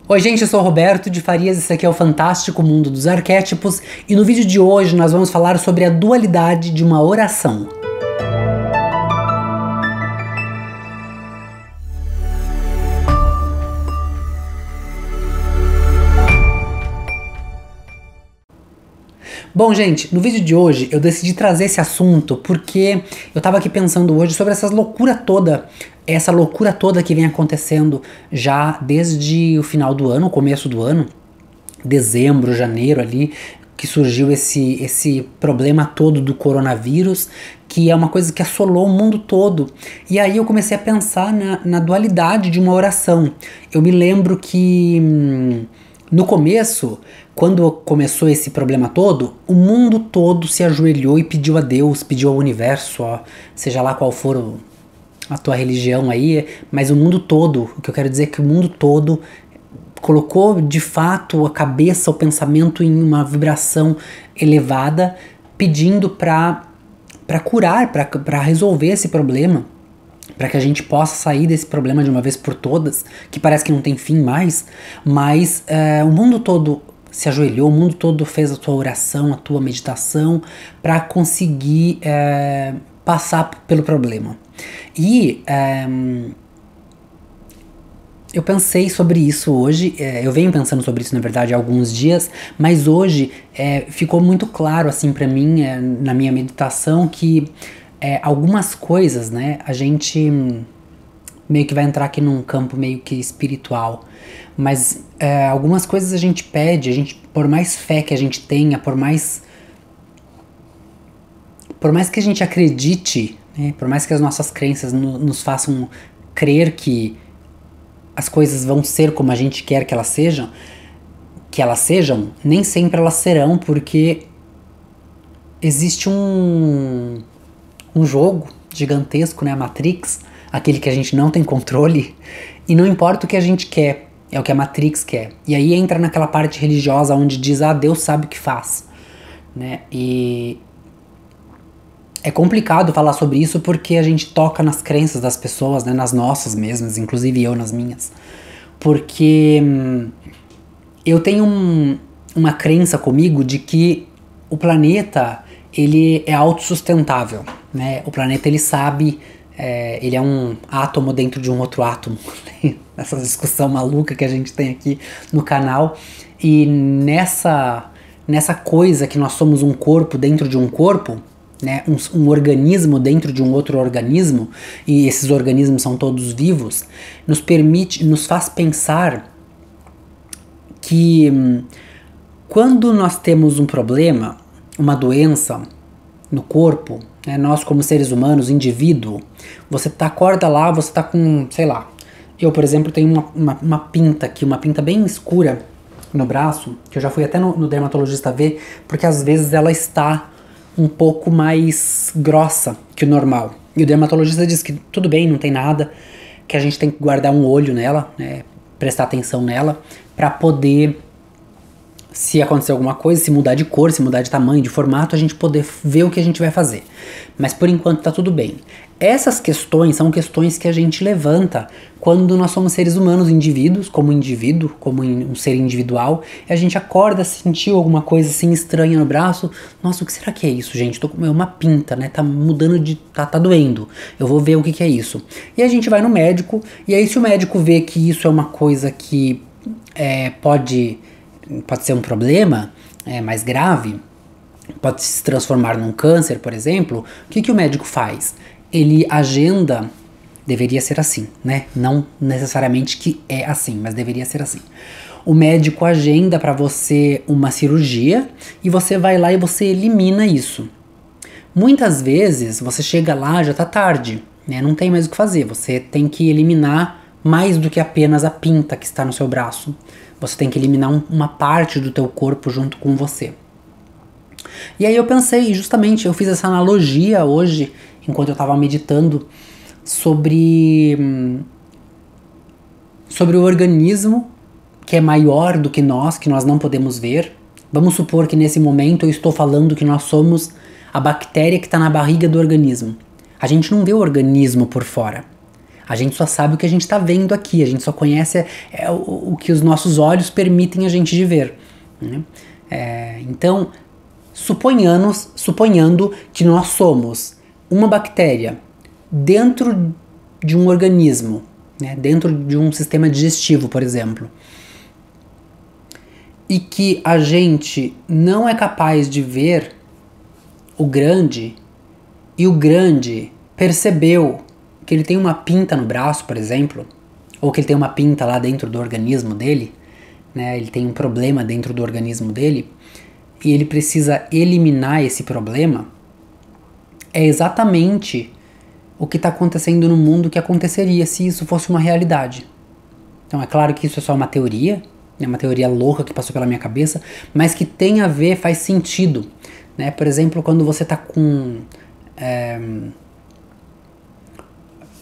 Oi gente, eu sou o Roberto de Farias, esse aqui é o Fantástico Mundo dos Arquétipos e no vídeo de hoje nós vamos falar sobre a dualidade de uma oração. Bom, gente, no vídeo de hoje eu decidi trazer esse assunto porque eu tava aqui pensando hoje sobre essa loucura toda que vem acontecendo já desde o final do ano, o começo do ano, dezembro, janeiro ali, que surgiu esse problema todo do coronavírus, que é uma coisa que assolou o mundo todo. E aí eu comecei a pensar na dualidade de uma oração. Eu me lembro que no começo, quando começou esse problema todo, o mundo todo se ajoelhou e pediu a Deus, pediu ao universo, ó, seja lá qual for a tua religião aí, mas o mundo todo, o que eu quero dizer é que o mundo todo colocou de fato a cabeça, o pensamento em uma vibração elevada, pedindo para curar, para resolver esse problema, para que a gente possa sair desse problema de uma vez por todas, que parece que não tem fim mais, mas o mundo todo se ajoelhou, o mundo todo fez a tua oração, a tua meditação, para conseguir passar pelo problema. E eu pensei sobre isso hoje, eu venho pensando sobre isso na verdade há alguns dias, mas hoje ficou muito claro assim para mim, na minha meditação, que algumas coisas, né, a gente meio que vai entrar aqui num campo meio que espiritual, mas algumas coisas a gente pede, por mais fé que a gente tenha, por mais que a gente acredite, né, por mais que as nossas crenças nos façam crer que as coisas vão ser como a gente quer que elas sejam, nem sempre elas serão, porque existe um jogo gigantesco, né, a Matrix, aquele que a gente não tem controle, e não importa o que a gente quer, é o que a Matrix quer. E aí entra naquela parte religiosa onde diz, Deus sabe o que faz, né, e é complicado falar sobre isso porque a gente toca nas crenças das pessoas, né, nas nossas mesmas, inclusive eu nas minhas. Porque eu tenho uma crença comigo de que o planeta, ele é autossustentável, né? O planeta, ele sabe, ele é um átomo dentro de um outro átomo. Essa discussão maluca que a gente tem aqui no canal. E nessa coisa que nós somos um corpo dentro de um corpo, né, um organismo dentro de um outro organismo, e esses organismos são todos vivos, nos faz pensar que quando nós temos um problema, uma doença no corpo, né, nós como seres humanos, indivíduo, você acorda lá, você tá com, sei lá, eu por exemplo tenho uma pinta aqui, uma pinta bem escura no braço, que eu já fui até no dermatologista ver, porque às vezes ela está um pouco mais grossa que o normal. E o dermatologista diz que tudo bem, não tem nada, que a gente tem que guardar um olho nela, né, prestar atenção nela, para poder, se acontecer alguma coisa, se mudar de cor, se mudar de tamanho, de formato, a gente poder ver o que a gente vai fazer. Mas por enquanto tá tudo bem. Essas questões são questões que a gente levanta quando nós somos seres humanos, indivíduos, como indivíduo, como um ser individual, e a gente acorda, sentiu alguma coisa assim estranha no braço. Nossa, o que será que é isso, gente? Tô com uma pinta, né? Tá mudando de... tá doendo. Eu vou ver o que é isso. E a gente vai no médico, e aí se o médico vê que isso é uma coisa que pode ser um problema mais grave, pode se transformar num câncer, por exemplo, o que o médico faz? Ele agenda, deveria ser assim, né? Não necessariamente que é assim, mas deveria ser assim. O médico agenda para você uma cirurgia e você vai lá e você elimina isso. Muitas vezes você chega lá, já tá tarde, né? Não tem mais o que fazer, você tem que eliminar mais do que apenas a pinta que está no seu braço. Você tem que eliminar uma parte do teu corpo junto com você. E aí eu pensei, justamente, eu fiz essa analogia hoje, enquanto eu estava meditando, sobre o organismo que é maior do que nós não podemos ver. Vamos supor que nesse momento eu estou falando que nós somos a bactéria que está na barriga do organismo. A gente não vê o organismo por fora. A gente só sabe o que a gente está vendo aqui, a gente só conhece o que os nossos olhos permitem a gente de ver, né? Então, suponhando que nós somos uma bactéria dentro de um organismo, né, dentro de um sistema digestivo, por exemplo, e que a gente não é capaz de ver o grande, e o grande percebeu que ele tem uma pinta no braço, por exemplo, ou que ele tem uma pinta lá dentro do organismo dele, né, ele tem um problema dentro do organismo dele, e ele precisa eliminar esse problema, é exatamente o que está acontecendo no mundo que aconteceria se isso fosse uma realidade. Então é claro que isso é só uma teoria, é uma teoria louca que passou pela minha cabeça, mas que tem a ver, faz sentido, né? Por exemplo, quando você está com,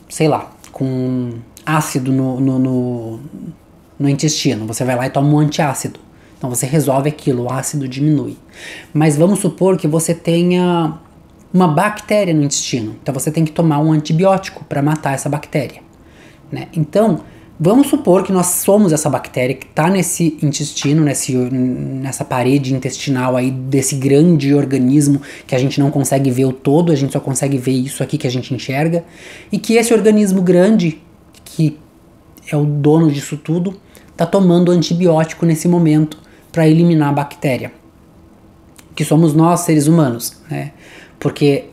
sei lá, com ácido no intestino, você vai lá e toma um antiácido. Então você resolve aquilo, o ácido diminui. Mas vamos supor que você tenha uma bactéria no intestino, então você tem que tomar um antibiótico para matar essa bactéria, né? Então, vamos supor que nós somos essa bactéria que está nesse intestino, nessa parede intestinal aí desse grande organismo que a gente não consegue ver o todo, a gente só consegue ver isso aqui que a gente enxerga, e que esse organismo grande, que é o dono disso tudo, está tomando antibiótico nesse momento para eliminar a bactéria, que somos nós, seres humanos, né? Porque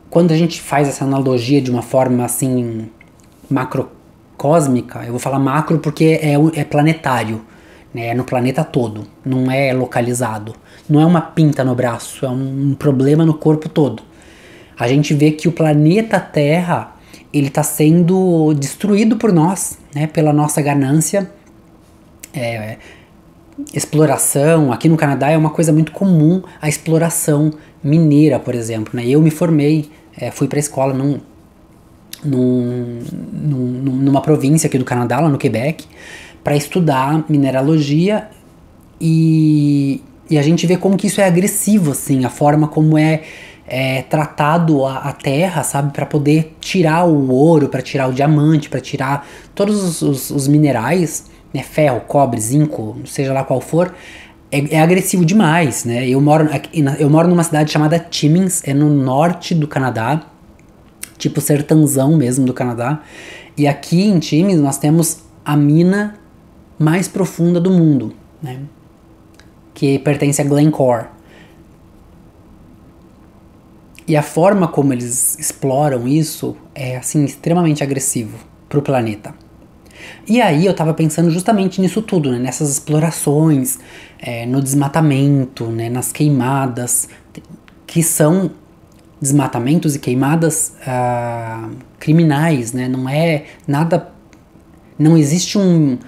quando a gente faz essa analogia de uma forma assim macrocósmica, eu vou falar macro porque é planetário, né? É no planeta todo, não é localizado, não é uma pinta no braço, é um problema no corpo todo. A gente vê que o planeta Terra, ele está sendo destruído por nós, né? Pela nossa ganância, exploração. Aqui no Canadá é uma coisa muito comum a exploração mineira, por exemplo, né? Eu me formei, fui para a escola numa província aqui do Canadá, lá no Quebec, para estudar mineralogia, e a gente vê como que isso é agressivo, assim, a forma como é tratado a terra, sabe, para poder tirar o ouro, para tirar o diamante, para tirar todos os minerais, né, ferro, cobre, zinco, seja lá qual for. É agressivo demais, né? Eu moro numa cidade chamada Timmins, é no norte do Canadá, tipo sertãozão mesmo do Canadá. E aqui em Timmins nós temos a mina mais profunda do mundo, né? Que pertence a Glencore. E a forma como eles exploram isso é assim extremamente agressivo pro planeta. E aí eu tava pensando justamente nisso tudo, né? Nessas explorações, no desmatamento, né? Nas queimadas, que são desmatamentos e queimadas criminais, né? Não é nada... Não existe um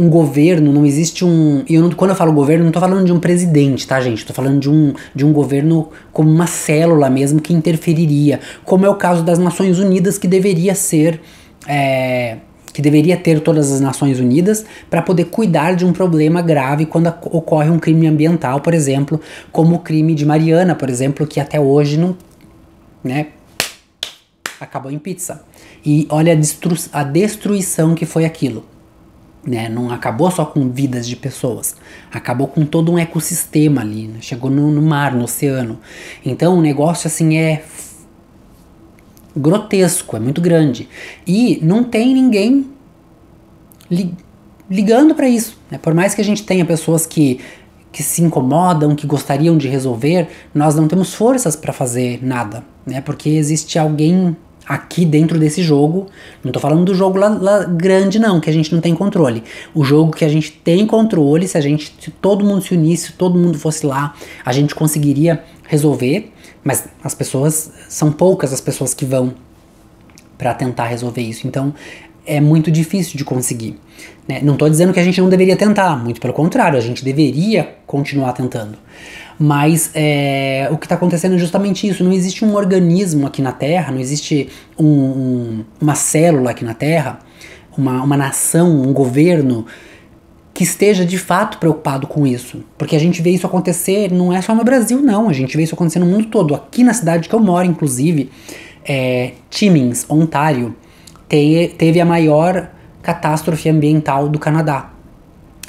governo, não existe um... Quando eu falo governo, não tô falando de um presidente, tá, gente? Tô falando de um governo como uma célula mesmo que interferiria, como é o caso das Nações Unidas, que deveria ser... que deveria ter todas as Nações Unidas para poder cuidar de um problema grave quando ocorre um crime ambiental, por exemplo, como o crime de Mariana, por exemplo, que até hoje não... né? Acabou em pizza. E olha a destruição que foi aquilo. Né, não acabou só com vidas de pessoas, acabou com todo um ecossistema ali, né? Chegou no mar, no oceano. Então o negócio assim é grotesco, é muito grande. E não tem ninguém ligando para isso, né? Por mais que a gente tenha pessoas que se incomodam, que gostariam de resolver, nós não temos forças para fazer nada, né? Porque existe alguém aqui dentro desse jogo, não tô falando do jogo lá grande não, que a gente não tem controle. O jogo que a gente tem controle, se todo mundo se unisse, se todo mundo fosse lá, a gente conseguiria resolver, mas as pessoas, são poucas as pessoas que vão para tentar resolver isso, então é muito difícil de conseguir, né? Não tô dizendo que a gente não deveria tentar, muito pelo contrário, a gente deveria continuar tentando. Mas o que está acontecendo é justamente isso. Não existe um organismo aqui na Terra, não existe uma célula aqui na Terra, uma nação, um governo que esteja de fato preocupado com isso. Porque a gente vê isso acontecer, não é só no Brasil não, a gente vê isso acontecer no mundo todo. Aqui na cidade que eu moro, inclusive, Timmins, Ontário, teve a maior catástrofe ambiental do Canadá.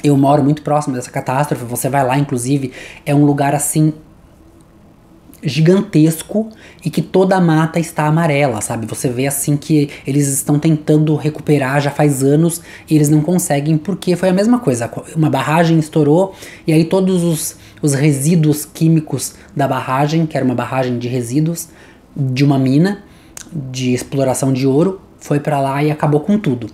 Eu moro muito próximo dessa catástrofe, você vai lá, inclusive, é um lugar assim gigantesco e que toda a mata está amarela, sabe? Você vê assim que eles estão tentando recuperar já faz anos e eles não conseguem, porque foi a mesma coisa, uma barragem estourou e aí todos os resíduos químicos da barragem, que era uma barragem de resíduos de uma mina de exploração de ouro, foi para lá e acabou com tudo.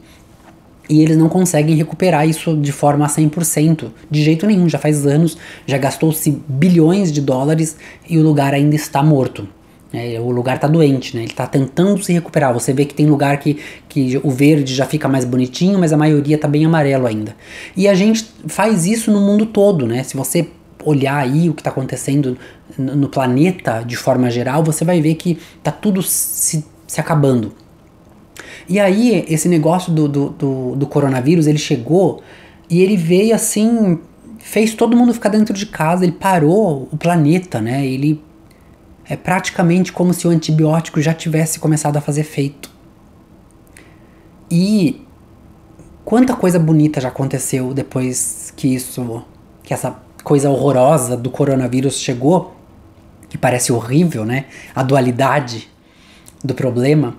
E eles não conseguem recuperar isso de forma a 100%, de jeito nenhum, já faz anos, já gastou-se bilhões de dólares e o lugar ainda está morto. O lugar está doente, né? Ele está tentando se recuperar. Você vê que tem lugar que o verde já fica mais bonitinho, mas a maioria está bem amarelo ainda. E a gente faz isso no mundo todo, né? Se você olhar aí o que está acontecendo no planeta de forma geral, você vai ver que está tudo se acabando. E aí, esse negócio do coronavírus, ele chegou e ele veio assim, fez todo mundo ficar dentro de casa, ele parou o planeta, né? Ele é praticamente como se o antibiótico já tivesse começado a fazer efeito. E quanta coisa bonita já aconteceu depois que essa coisa horrorosa do coronavírus chegou, que parece horrível, né? A dualidade do problema.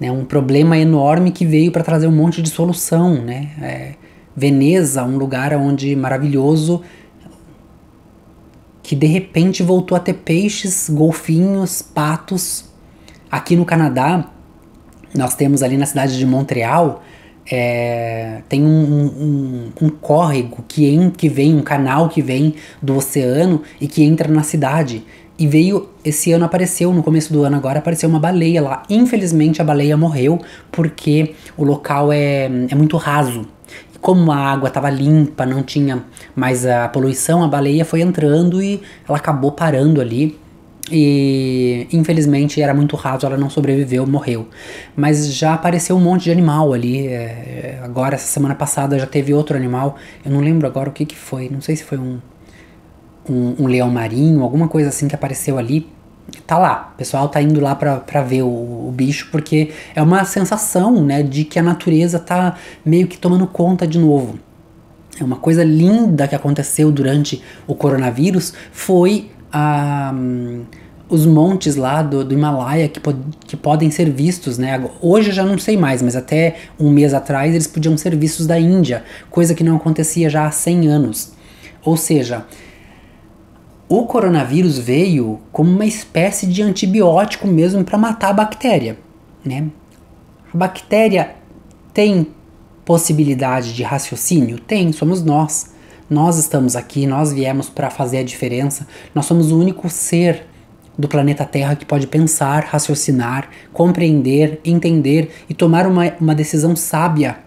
Um problema enorme que veio para trazer um monte de solução, né? Veneza, um lugar maravilhoso, que de repente voltou a ter peixes, golfinhos, patos. Aqui no Canadá, nós temos ali na cidade de Montreal, tem um córrego que vem, um canal que vem do oceano e que entra na cidade. E esse ano apareceu, no começo do ano agora, apareceu uma baleia lá. Infelizmente a baleia morreu porque o local é muito raso. E como a água estava limpa, não tinha mais a poluição, a baleia foi entrando e ela acabou parando ali. E infelizmente era muito raso, ela não sobreviveu, morreu. Mas já apareceu um monte de animal ali. Agora, essa semana passada, já teve outro animal. Eu não lembro agora o que foi. Não sei se foi um leão marinho, alguma coisa assim que apareceu ali. Tá lá, o pessoal tá indo lá pra ver o bicho, porque é uma sensação, né, de que a natureza tá meio que tomando conta de novo. É uma coisa linda que aconteceu durante o coronavírus, foi os montes lá do Himalaia que podem ser vistos, né? Hoje eu já não sei mais, mas até um mês atrás eles podiam ser vistos da Índia, coisa que não acontecia já há 100 anos. Ou seja, o coronavírus veio como uma espécie de antibiótico mesmo para matar a bactéria, né? A bactéria tem possibilidade de raciocínio? Tem, somos nós. Nós estamos aqui, nós viemos para fazer a diferença. Nós somos o único ser do planeta Terra que pode pensar, raciocinar, compreender, entender e tomar uma decisão sábia.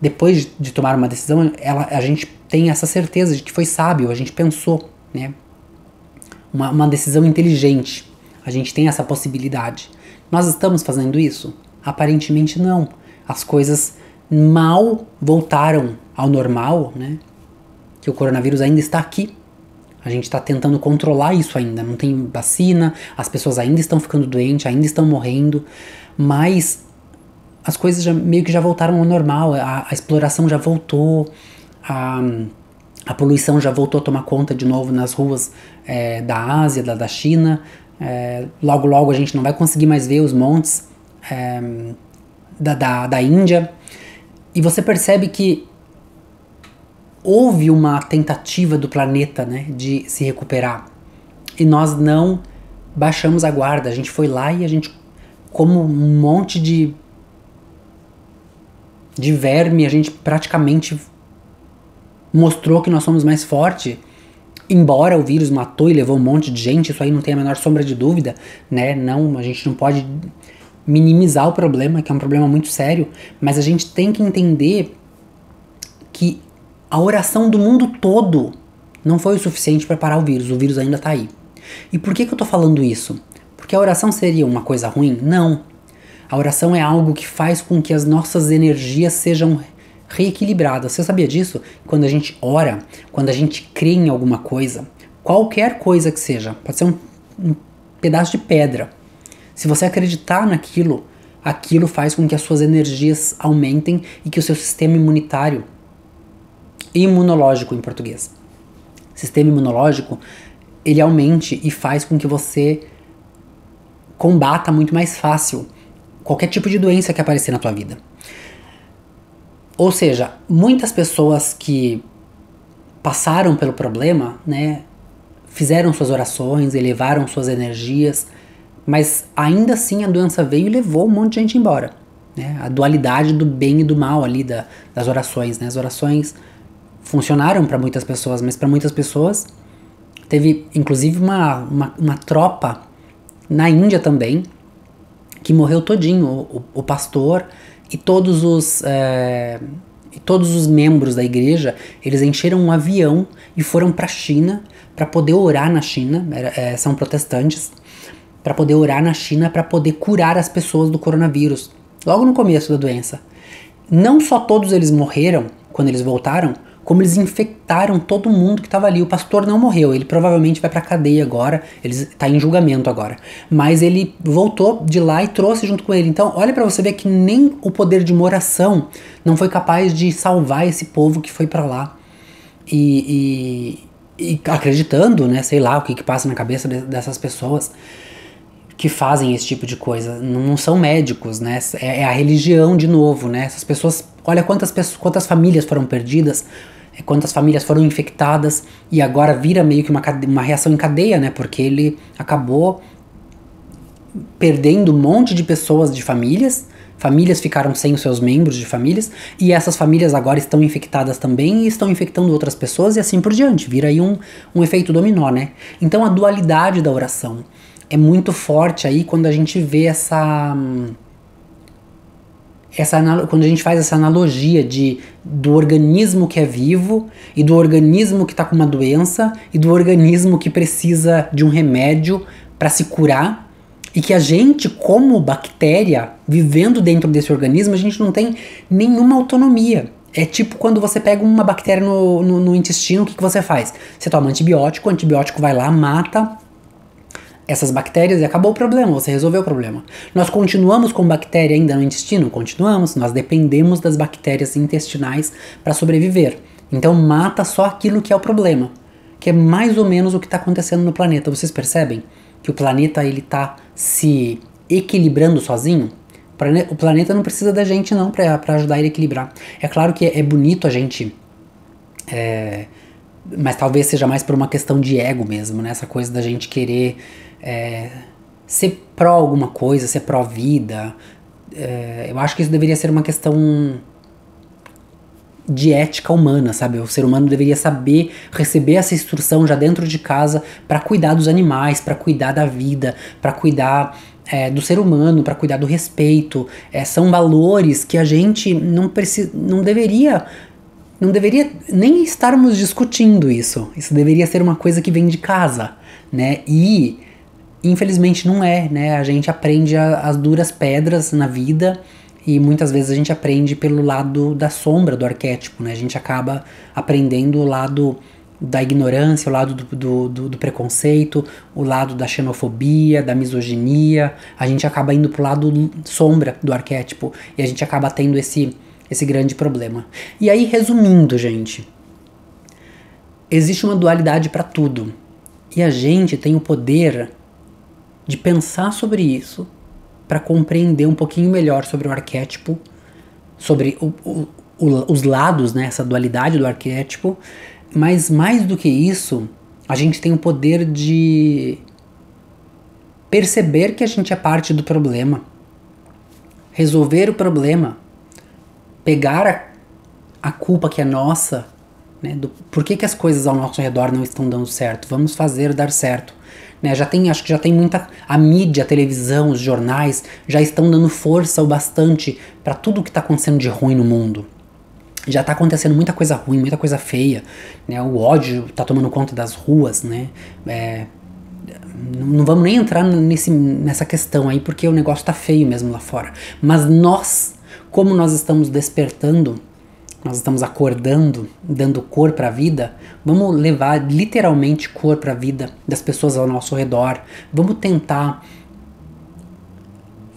Depois de tomar uma decisão, a gente tem essa certeza de que foi sábio, a gente pensou, né? Uma decisão inteligente. A gente tem essa possibilidade. Nós estamos fazendo isso? Aparentemente não. As coisas mal voltaram ao normal, né? Que o coronavírus ainda está aqui. A gente está tentando controlar isso ainda. Não tem vacina, as pessoas ainda estão ficando doentes, ainda estão morrendo, mas as coisas meio que já voltaram ao normal. A exploração já voltou, a poluição já voltou a tomar conta de novo nas ruas da Ásia, da China. Logo logo a gente não vai conseguir mais ver os montes da Índia. E você percebe que houve uma tentativa do planeta, né, de se recuperar. E nós não baixamos a guarda. A gente foi lá e a gente, como um monte de verme, a gente praticamente mostrou que nós somos mais fortes. Embora o vírus matou e levou um monte de gente, isso aí não tem a menor sombra de dúvida, né? Não, a gente não pode minimizar o problema, que é um problema muito sério, mas a gente tem que entender que a oração do mundo todo não foi o suficiente para parar o vírus ainda tá aí. E por que eu tô falando isso? Porque a oração seria uma coisa ruim? Não. A oração é algo que faz com que as nossas energias sejam reequilibradas. Você sabia disso? Quando a gente ora, quando a gente crê em alguma coisa, qualquer coisa que seja, pode ser um pedaço de pedra. Se você acreditar naquilo, aquilo faz com que as suas energias aumentem e que o seu sistema imunitário, imunológico em português, sistema imunológico, ele aumente e faz com que você combata muito mais fácil qualquer tipo de doença que aparecer na tua vida. Ou seja, muitas pessoas que passaram pelo problema, né, fizeram suas orações, elevaram suas energias, mas ainda assim a doença veio e levou um monte de gente embora, né? A dualidade do bem e do mal ali das orações, né? As orações funcionaram para muitas pessoas, mas para muitas pessoas teve inclusive uma tropa na Índia também que morreu todinho, o pastor e todos os membros da igreja. Eles encheram um avião e foram para a China para poder orar na China, são protestantes, para poder orar na China, para poder curar as pessoas do coronavírus, logo no começo da doença. Não só todos eles morreram quando eles voltaram, como eles infectaram todo mundo que estava ali. O pastor não morreu, ele provavelmente vai pra cadeia agora, ele está em julgamento agora. Mas ele voltou de lá e trouxe junto com ele. Então, olha pra você ver que nem o poder de uma oração não foi capaz de salvar esse povo que foi pra lá. E acreditando, né, sei lá o que passa na cabeça dessas pessoas que fazem esse tipo de coisa. Não são médicos, né? É a religião de novo, né? Essas pessoas, olha quantas famílias foram perdidas, quantas famílias foram infectadas, e agora vira meio que uma reação em cadeia, né? Porque ele acabou perdendo um monte de pessoas de famílias ficaram sem os seus membros de famílias, e essas famílias agora estão infectadas também e estão infectando outras pessoas e assim por diante. Vira aí um efeito dominó, né? Então a dualidade da oração é muito forte aí quando a gente vê quando a gente faz essa analogia do organismo que é vivo e do organismo que está com uma doença e do organismo que precisa de um remédio para se curar, e que a gente, como bactéria, vivendo dentro desse organismo, a gente não tem nenhuma autonomia. É tipo quando você pega uma bactéria no intestino, o que você faz? Você toma antibiótico, o antibiótico vai lá, mata essas bactérias e acabou o problema, você resolveu o problema. Nós continuamos com bactéria ainda no intestino? Continuamos, nós dependemos das bactérias intestinais para sobreviver. Então mata só aquilo que é o problema, que é mais ou menos o que está acontecendo no planeta. Vocês percebem que o planeta ele está se equilibrando sozinho? O planeta não precisa da gente não para ajudar ele a equilibrar. É claro que é bonito a gente... mas talvez seja mais por uma questão de ego mesmo, né? Essa coisa da gente querer ser pró alguma coisa, ser pró vida. Eu acho que isso deveria ser uma questão de ética humana, sabe? O ser humano deveria saber receber essa instrução já dentro de casa para cuidar dos animais, para cuidar da vida, para cuidar do ser humano, para cuidar do respeito. São valores que a gente não deveria nem estarmos discutindo isso. Isso deveria ser uma coisa que vem de casa, né? E infelizmente não é, né? A gente aprende as duras pedras na vida e muitas vezes a gente aprende pelo lado da sombra do arquétipo, né? A gente acaba aprendendo o lado da ignorância, o lado do preconceito, o lado da xenofobia, da misoginia. A gente acaba indo pro lado sombra do arquétipo e a gente acaba tendo esse grande problema. E aí, resumindo, gente, existe uma dualidade para tudo. E a gente tem o poder de pensar sobre isso para compreender um pouquinho melhor sobre o arquétipo, sobre os lados, né, essa dualidade do arquétipo. Mas mais do que isso, a gente tem o poder de perceber que a gente é parte do problema, resolver o problema, pegar a culpa que é nossa, né, por que as coisas ao nosso redor não estão dando certo, vamos fazer dar certo. Né, acho que já tem muita... A mídia, a televisão, os jornais já estão dando força o bastante para tudo que está acontecendo de ruim no mundo. Já está acontecendo muita coisa ruim, muita coisa feia, né, o ódio está tomando conta das ruas, né, não vamos nem entrar nessa questão aí, porque o negócio está feio mesmo lá fora. Mas nós, como nós estamos despertando, nós estamos acordando, dando cor para a vida, vamos levar literalmente cor para a vida das pessoas ao nosso redor. Vamos tentar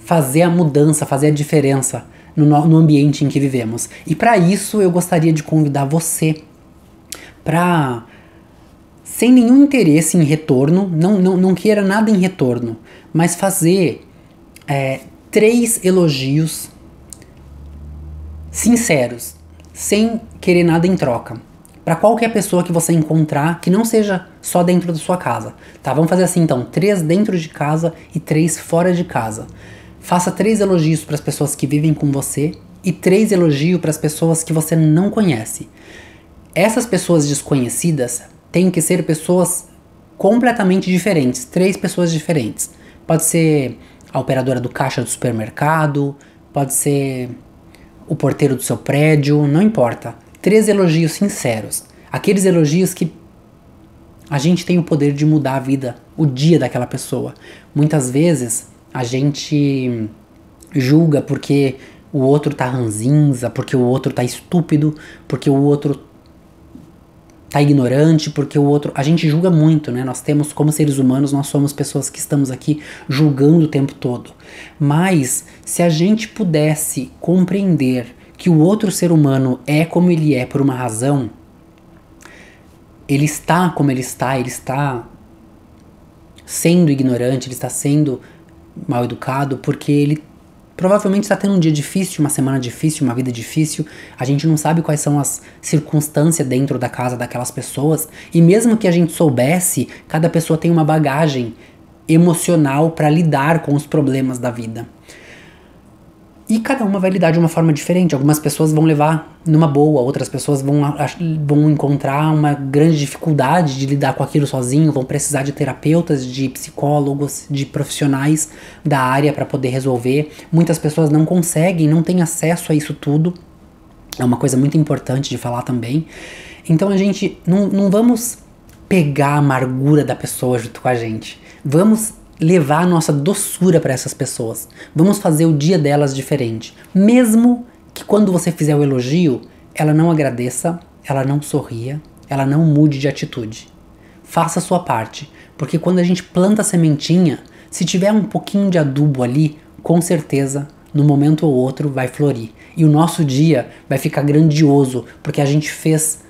fazer a mudança, fazer a diferença no ambiente em que vivemos. E para isso eu gostaria de convidar você para, sem nenhum interesse em retorno, não queira nada em retorno, mas fazer 3 elogios sinceros, sem querer nada em troca, para qualquer pessoa que você encontrar, que não seja só dentro da sua casa, tá? Vamos fazer assim então, 3 dentro de casa e 3 fora de casa. Faça 3 elogios para as pessoas que vivem com você e 3 elogios para as pessoas que você não conhece. Essas pessoas desconhecidas têm que ser pessoas completamente diferentes, 3 pessoas diferentes. Pode ser a operadora do caixa do supermercado, pode ser o porteiro do seu prédio, não importa. 3 elogios sinceros. Aqueles elogios que a gente tem o poder de mudar a vida, o dia daquela pessoa. Muitas vezes a gente julga porque o outro tá ranzinza, porque o outro tá estúpido, porque o outro tá ignorante, porque o outro... A gente julga muito, né? Nós temos, como seres humanos, nós somos pessoas que estamos aqui julgando o tempo todo. Mas, se a gente pudesse compreender que o outro ser humano é como ele é por uma razão, ele está como ele está sendo ignorante, ele está sendo mal educado, porque ele provavelmente está tendo um dia difícil, uma semana difícil, uma vida difícil. A gente não sabe quais são as circunstâncias dentro da casa daquelas pessoas. E mesmo que a gente soubesse, cada pessoa tem uma bagagem emocional para lidar com os problemas da vida. E cada uma vai lidar de uma forma diferente. Algumas pessoas vão levar numa boa, outras pessoas vão encontrar uma grande dificuldade de lidar com aquilo sozinho, vão precisar de terapeutas, de psicólogos, de profissionais da área para poder resolver. Muitas pessoas não conseguem, não têm acesso a isso tudo. É uma coisa muito importante de falar também. Então a gente não vamos pegar a amargura da pessoa junto com a gente. Vamos levar a nossa doçura para essas pessoas. Vamos fazer o dia delas diferente. Mesmo que quando você fizer o elogio, ela não agradeça, ela não sorria, ela não mude de atitude. Faça a sua parte, porque quando a gente planta a sementinha, se tiver um pouquinho de adubo ali, com certeza, no momento ou outro, vai florir. E o nosso dia vai ficar grandioso, porque a gente fez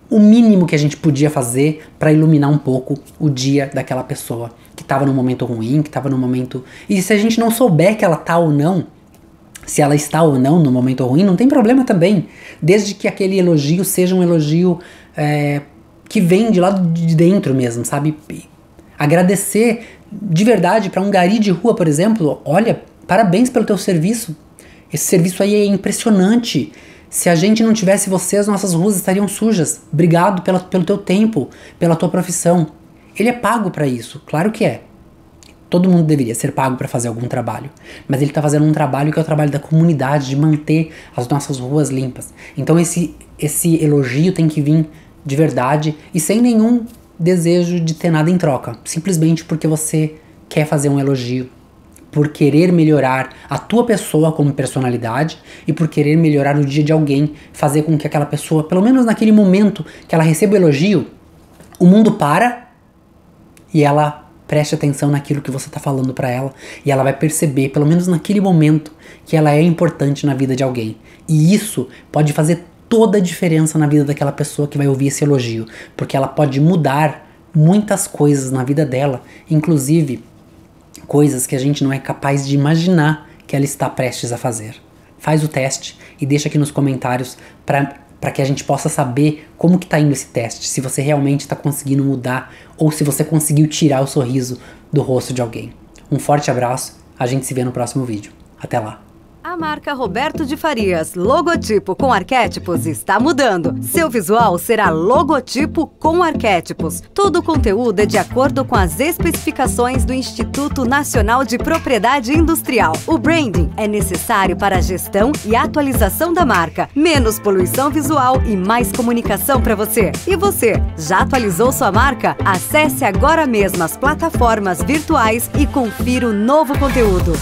o mínimo que a gente podia fazer para iluminar um pouco o dia daquela pessoa que estava num momento ruim, que estava num momento... E se a gente não souber que ela tá ou não, se ela está ou não no momento ruim, não tem problema também, desde que aquele elogio seja um elogio que vem de lá de dentro mesmo, sabe? Agradecer de verdade para um gari de rua, por exemplo. Olha, parabéns pelo teu serviço, esse serviço aí é impressionante. Se a gente não tivesse você, as nossas ruas estariam sujas. Obrigado pelo teu tempo, pela tua profissão. Ele é pago para isso, claro que é. Todo mundo deveria ser pago para fazer algum trabalho. Mas ele está fazendo um trabalho que é o trabalho da comunidade, de manter as nossas ruas limpas. Então esse elogio tem que vir de verdade e sem nenhum desejo de ter nada em troca. Simplesmente porque você quer fazer um elogio, por querer melhorar a tua pessoa como personalidade e por querer melhorar o dia de alguém, fazer com que aquela pessoa, pelo menos naquele momento que ela receba o elogio, o mundo para e ela preste atenção naquilo que você está falando para ela e ela vai perceber, pelo menos naquele momento, que ela é importante na vida de alguém. E isso pode fazer toda a diferença na vida daquela pessoa que vai ouvir esse elogio, porque ela pode mudar muitas coisas na vida dela, inclusive coisas que a gente não é capaz de imaginar que ela está prestes a fazer. Faz o teste e deixa aqui nos comentários para que a gente possa saber como que tá indo esse teste, se você realmente está conseguindo mudar ou se você conseguiu tirar o sorriso do rosto de alguém. Um forte abraço, a gente se vê no próximo vídeo. Até lá! A marca Roberto de Farias, logotipo com arquétipos, está mudando. Seu visual será logotipo com arquétipos. Todo o conteúdo é de acordo com as especificações do Instituto Nacional de Propriedade Industrial. O branding é necessário para a gestão e atualização da marca. Menos poluição visual e mais comunicação para você. E você, já atualizou sua marca? Acesse agora mesmo as plataformas virtuais e confira o novo conteúdo.